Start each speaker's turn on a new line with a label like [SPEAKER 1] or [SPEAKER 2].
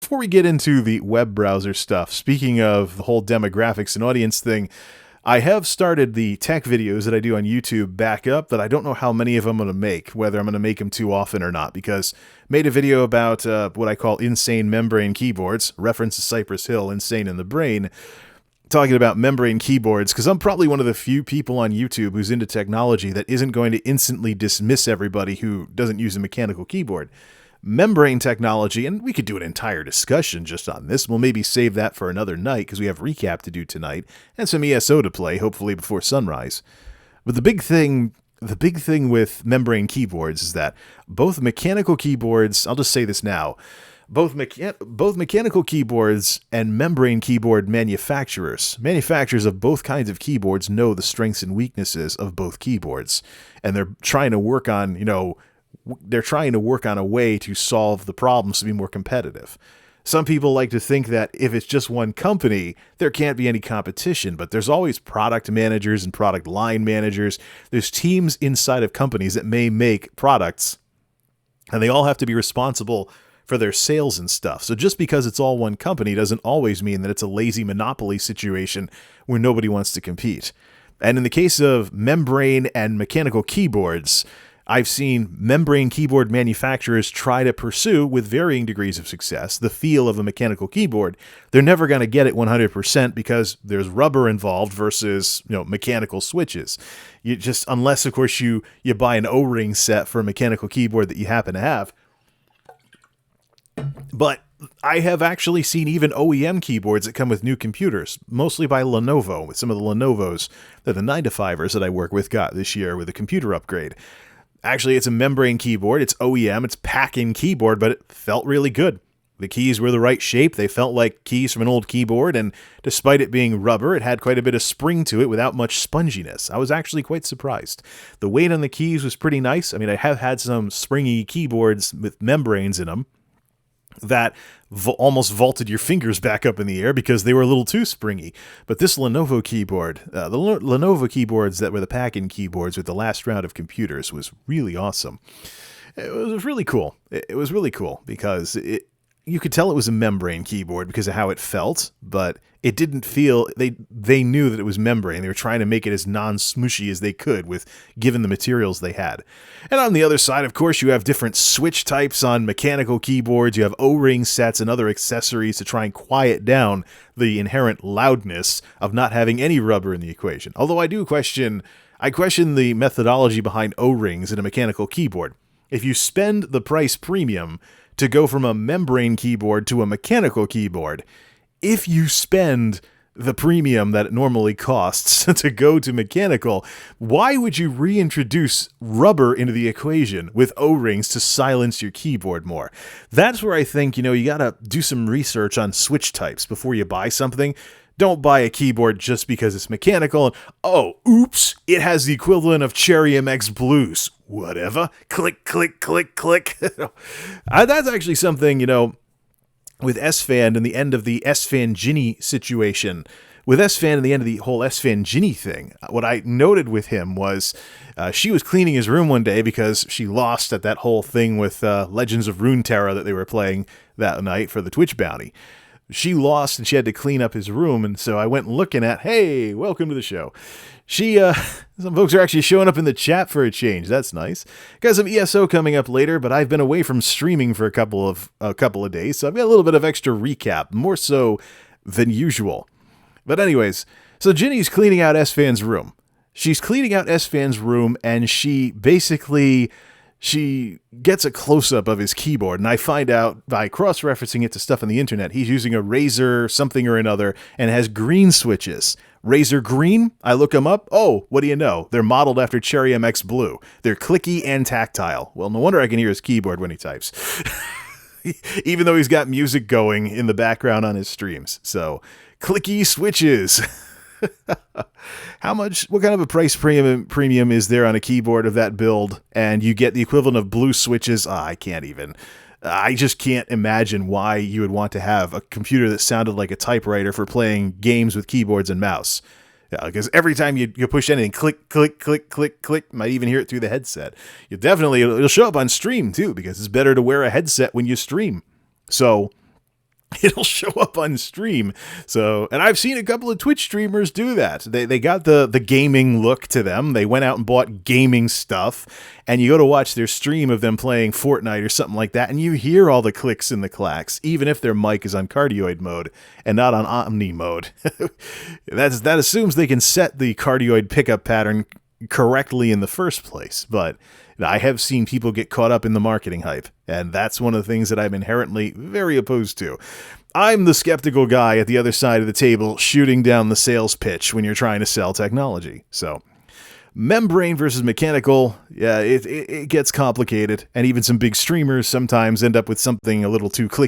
[SPEAKER 1] before we get into the web browser stuff, speaking of the whole demographics and audience thing, I have started the tech videos that I do on YouTube back up, that I don't know how many of them I'm going to make, whether I'm going to make them too often or not, because made a video about what I call insane membrane keyboards, reference to Cypress Hill, Insane in the Brain, talking about membrane keyboards, because I'm probably one of the few people on YouTube who's into technology that isn't going to instantly dismiss everybody who doesn't use a mechanical keyboard. Membrane technology, and we could do an entire discussion just on this. We'll maybe save that for another night because we have recap to do tonight and some ESO to play, hopefully before sunrise. But the big thing with membrane keyboards is that both mechanical keyboards, I'll just say this now, both mechanical keyboards and membrane keyboard manufacturers of both kinds of keyboards know the strengths and weaknesses of both keyboards, and they're trying to work on, a way to solve the problems to be more competitive. Some people like to think that if it's just one company, there can't be any competition, but there's always product managers and product line managers. There's teams inside of companies that may make products, and they all have to be responsible for their sales and stuff. So just because it's all one company doesn't always mean that it's a lazy monopoly situation where nobody wants to compete. And in the case of membrane and mechanical keyboards, I've seen membrane keyboard manufacturers try to pursue, with varying degrees of success, the feel of a mechanical keyboard. They're never going to get it 100% because there's rubber involved versus, mechanical switches. You just, unless of course you buy an O-ring set for a mechanical keyboard that you happen to have. But I have actually seen even OEM keyboards that come with new computers, mostly by Lenovo, with some of the Lenovos that the 9to5ers that I work with got this year with a computer upgrade. Actually, it's a membrane keyboard, it's OEM, it's pack-in keyboard, but it felt really good. The keys were the right shape, they felt like keys from an old keyboard, and despite it being rubber, it had quite a bit of spring to it without much sponginess. I was actually quite surprised. The weight on the keys was pretty nice. I mean, I have had some springy keyboards with membranes in them that almost vaulted your fingers back up in the air because they were a little too springy. But this Lenovo keyboard, the Lenovo keyboards that were the pack-in keyboards with the last round of computers, was really awesome. It was really cool. It was really cool because you could tell it was a membrane keyboard because of how it felt, but it didn't feel, they knew that it was membrane. They were trying to make it as non-smooshy as they could given the materials they had. And on the other side, of course, you have different switch types on mechanical keyboards. You have O-ring sets and other accessories to try and quiet down the inherent loudness of not having any rubber in the equation. Although I question the methodology behind O-rings in a mechanical keyboard. If you spend the price premium to go from a membrane keyboard to a mechanical keyboard, if you spend the premium that it normally costs to go to mechanical, why would you reintroduce rubber into the equation with O-rings to silence your keyboard more? That's where I think, you gotta do some research on switch types before you buy something. Don't buy a keyboard just because it's mechanical and, oh, oops, it has the equivalent of Cherry MX Blues. Whatever. Click, click, click, click. That's actually something, with S-Fan and the end of the S-Fan Ginny situation. With S-Fan and the end of the whole S-Fan Ginny thing, what I noted with him was she was cleaning his room one day because she lost at that whole thing with Legends of Runeterra that they were playing that night for the Twitch bounty. She lost and she had to clean up his room, and so I went looking at, hey, welcome to the show. Some folks are actually showing up in the chat for a change. That's nice. Got some ESO coming up later, but I've been away from streaming for a couple of days, so I've got a little bit of extra recap, more so than usual. But anyways, so Ginny's cleaning out S-Fan's room. She's cleaning out S-Fan's room, and she gets a close-up of his keyboard, and I find out by cross-referencing it to stuff on the internet, he's using a Razer something or another, and has green switches. Razer Green? I look them up. Oh, what do you know? They're modeled after Cherry MX Blue. They're clicky and tactile. Well, no wonder I can hear his keyboard when he types. Even though he's got music going in the background on his streams. So, clicky switches. What kind of a price premium is there on a keyboard of that build, and you get the equivalent of blue switches? I just can't imagine why you would want to have a computer that sounded like a typewriter for playing games with keyboards and mouse. Because every time you push anything, click, click, click, click, click, might even hear it through the headset. It'll show up on stream too, because it's better to wear a headset when you stream. So it'll show up on stream. So, and I've seen a couple of Twitch streamers do that. They got the gaming look to them. They went out and bought gaming stuff, and you go to watch their stream of them playing Fortnite or something like that, and you hear all the clicks and the clacks, even if their mic is on cardioid mode and not on omni mode. That assumes they can set the cardioid pickup pattern correctly in the first place, but I have seen people get caught up in the marketing hype, and that's one of the things that I'm inherently very opposed to. I'm the skeptical guy at the other side of the table shooting down the sales pitch when you're trying to sell technology. So, membrane versus mechanical, yeah, it gets complicated, and even some big streamers sometimes end up with something a little too clicky